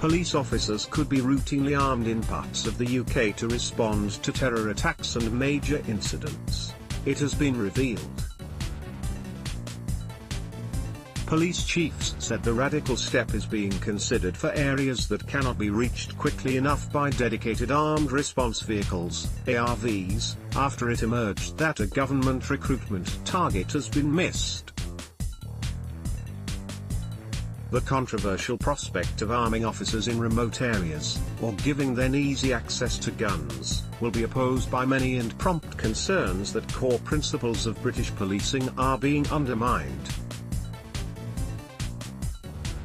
Police officers could be routinely armed in parts of the UK to respond to terror attacks and major incidents, it has been revealed. Police chiefs said the radical step is being considered for areas that cannot be reached quickly enough by dedicated armed response vehicles, ARVs, after it emerged that a government recruitment target has been missed. The controversial prospect of arming officers in remote areas, or giving them easy access to guns, will be opposed by many and prompt concerns that core principles of British policing are being undermined.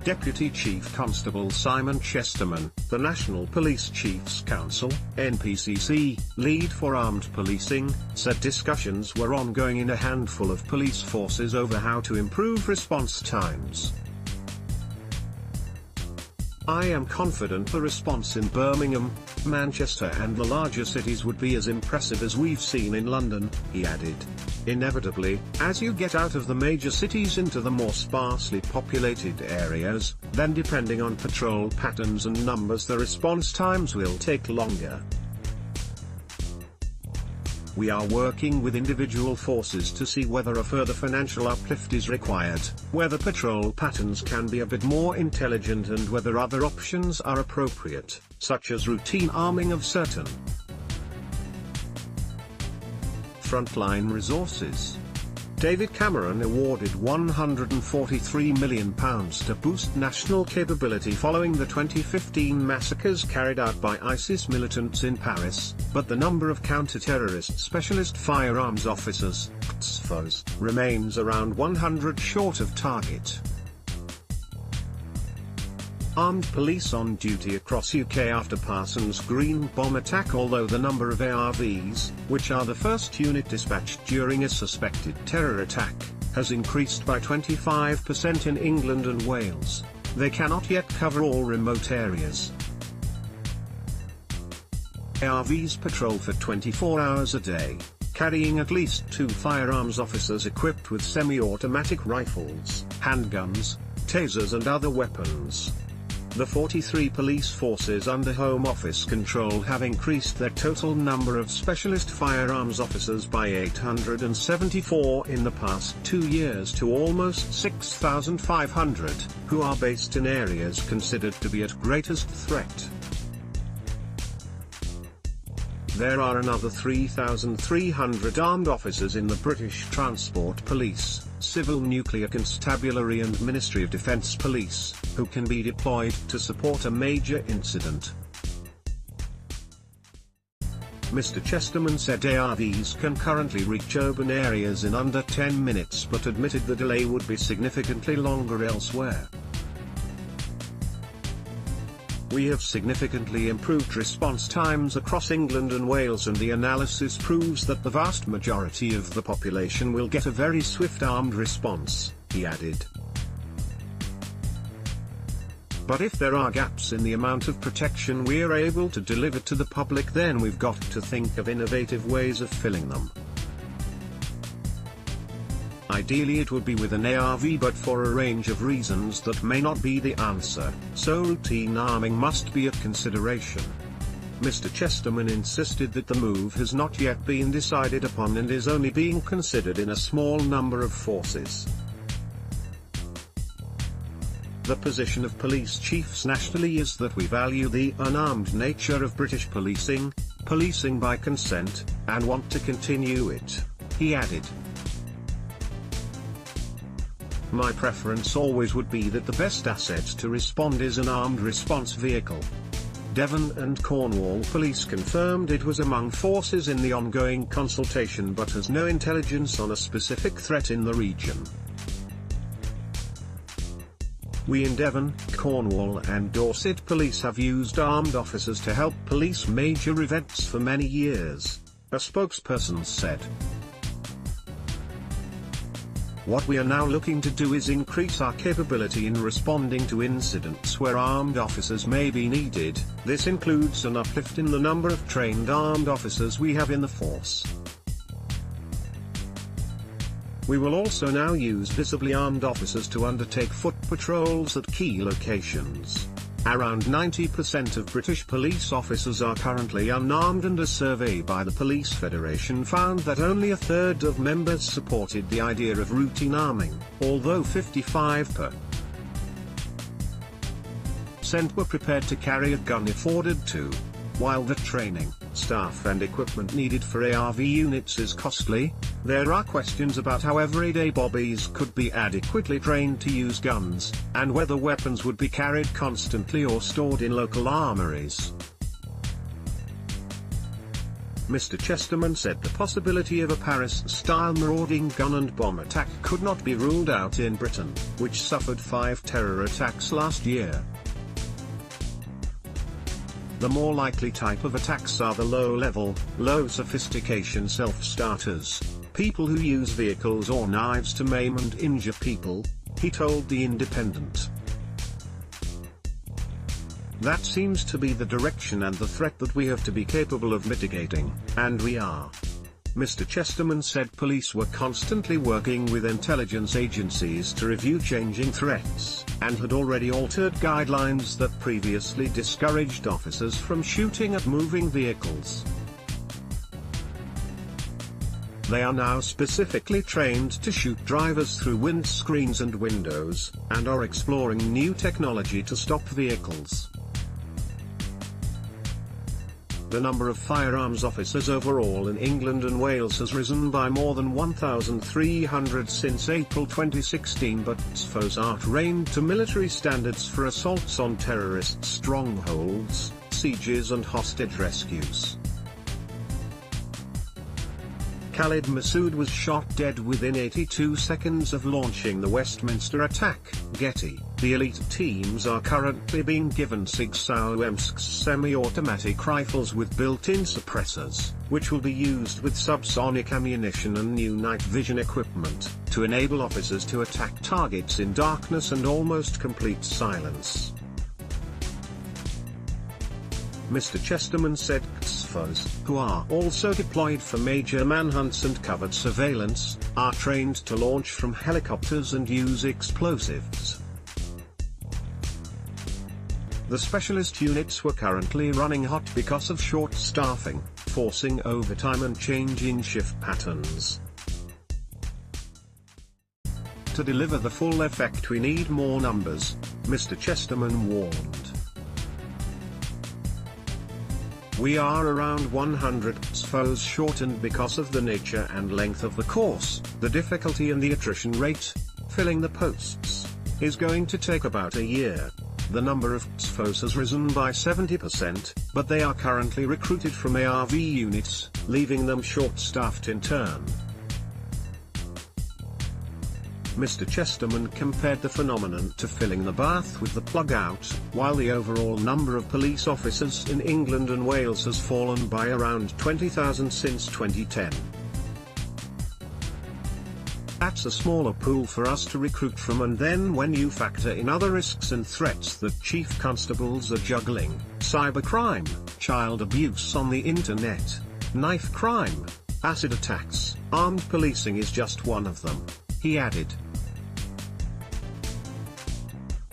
Deputy Chief Constable Simon Chesterman, the National Police Chiefs Council (NPCC) lead for armed policing, said discussions were ongoing in a handful of police forces over how to improve response times. "I am confident the response in Birmingham, Manchester and the larger cities would be as impressive as we've seen in London," he added. Inevitably, as you get out of the major cities into the more sparsely populated areas, then depending on patrol patterns and numbers the response times will take longer. "We are working with individual forces to see whether a further financial uplift is required, whether patrol patterns can be a bit more intelligent and whether other options are appropriate, such as routine arming of certain frontline resources." David Cameron awarded £143 million to boost national capability following the 2015 massacres carried out by ISIS militants in Paris, but the number of counter-terrorist specialist firearms officers, CSFOs, remains around 100 short of target. Armed police on duty across UK after Parsons Green bomb attack. Although the number of ARVs, which are the first unit dispatched during a suspected terror attack, has increased by 25% in England and Wales, they cannot yet cover all remote areas. ARVs patrol for 24 hours a day, carrying at least 2 firearms officers equipped with semi-automatic rifles, handguns, tasers and other weapons. The 43 police forces under Home Office control have increased their total number of specialist firearms officers by 874 in the past 2 years to almost 6,500, who are based in areas considered to be at greatest threat. There are another 3,300 armed officers in the British Transport Police, Civil Nuclear Constabulary and Ministry of Defence Police, who can be deployed to support a major incident. Mr. Chesterman said ARVs can currently reach urban areas in under 10 minutes but admitted the delay would be significantly longer elsewhere. "We have significantly improved response times across England and Wales and the analysis proves that the vast majority of the population will get a very swift armed response," he added. "But if there are gaps in the amount of protection we're able to deliver to the public, then we've got to think of innovative ways of filling them. Ideally it would be with an ARV, but for a range of reasons that may not be the answer, so routine arming must be a consideration." Mr. Chesterman insisted that the move has not yet been decided upon and is only being considered in a small number of forces. The position of police chiefs nationally is that we value the unarmed nature of British policing, policing by consent, and want to continue it, he added. "My preference always would be that the best asset to respond is an armed response vehicle." Devon and Cornwall Police confirmed it was among forces in the ongoing consultation but has no intelligence on a specific threat in the region. "We in Devon, Cornwall and Dorset Police have used armed officers to help police major events for many years," a spokesperson said. "What we are now looking to do is increase our capability in responding to incidents where armed officers may be needed. This includes an uplift in the number of trained armed officers we have in the force. We will also now use visibly armed officers to undertake foot patrols at key locations. Around 90% of British police officers are currently unarmed, and a survey by the Police Federation found that only a third of members supported the idea of routine arming, although 55% were prepared to carry a gun if ordered to. While the training, staff and equipment needed for ARV units is costly, there are questions about how everyday bobbies could be adequately trained to use guns, and whether weapons would be carried constantly or stored in local armories. Mr. Chesterman said the possibility of a Paris-style marauding gun and bomb attack could not be ruled out in Britain, which suffered 5 terror attacks last year. The more likely type of attacks are the low-level, low-sophistication self-starters, people who use vehicles or knives to maim and injure people, he told The Independent. That seems to be the direction and the threat that we have to be capable of mitigating, and we are. Mr. Chesterman said police were constantly working with intelligence agencies to review changing threats, and had already altered guidelines that previously discouraged officers from shooting at moving vehicles. They are now specifically trained to shoot drivers through windscreens and windows, and are exploring new technology to stop vehicles. The number of firearms officers overall in England and Wales has risen by more than 1,300 since April 2016, but SFOs aren't trained to military standards for assaults on terrorist strongholds, sieges and hostage rescues. Khalid Masood was shot dead within 82 seconds of launching the Westminster attack, Getty. The elite teams are currently being given Sig Sauer's semi-automatic rifles with built-in suppressors, which will be used with subsonic ammunition and new night vision equipment, to enable officers to attack targets in darkness and almost complete silence. Mr. Chesterman said SFOs, who are also deployed for major manhunts and covert surveillance, are trained to launch from helicopters and use explosives. The specialist units were currently running hot because of short staffing, forcing overtime and changing shift patterns. To deliver the full effect we need more numbers, Mr. Chesterman warned. We are around 100 SFOs short, and because of the nature and length of the course, the difficulty and the attrition rate, filling the posts, is going to take about a year. The number of SFOs has risen by 70%, but they are currently recruited from ARV units, leaving them short-staffed in turn. Mr. Chesterman compared the phenomenon to filling the bath with the plug out, while the overall number of police officers in England and Wales has fallen by around 20,000 since 2010. That's a smaller pool for us to recruit from, and then when you factor in other risks and threats that chief constables are juggling, cybercrime, child abuse on the internet, knife crime, acid attacks, armed policing is just one of them, he added.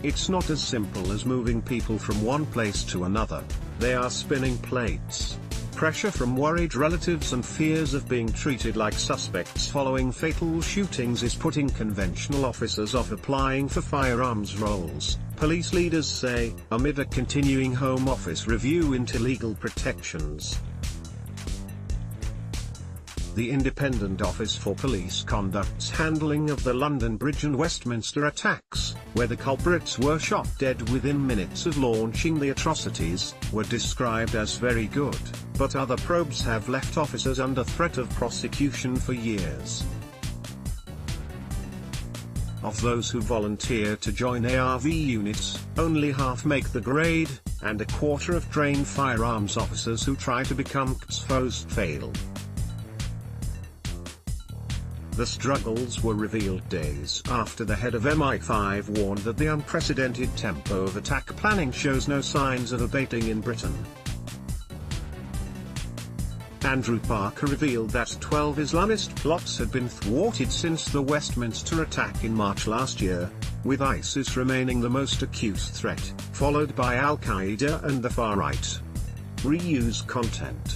It's not as simple as moving people from one place to another. They are spinning plates. Pressure from worried relatives and fears of being treated like suspects following fatal shootings is putting conventional officers off applying for firearms roles, police leaders say, amid a continuing Home Office review into legal protections. The Independent Office for Police Conduct's handling of the London Bridge and Westminster attacks, where the culprits were shot dead within minutes of launching the atrocities, were described as very good, but other probes have left officers under threat of prosecution for years. Of those who volunteer to join ARV units, only half make the grade, and a quarter of trained firearms officers who try to become SFOs fail. The struggles were revealed days after the head of MI5 warned that the unprecedented tempo of attack planning shows no signs of abating in Britain. Andrew Parker revealed that 12 Islamist plots had been thwarted since the Westminster attack in March last year. with ISIS remaining the most acute threat, followed by Al-Qaeda and the far right. Reuse content.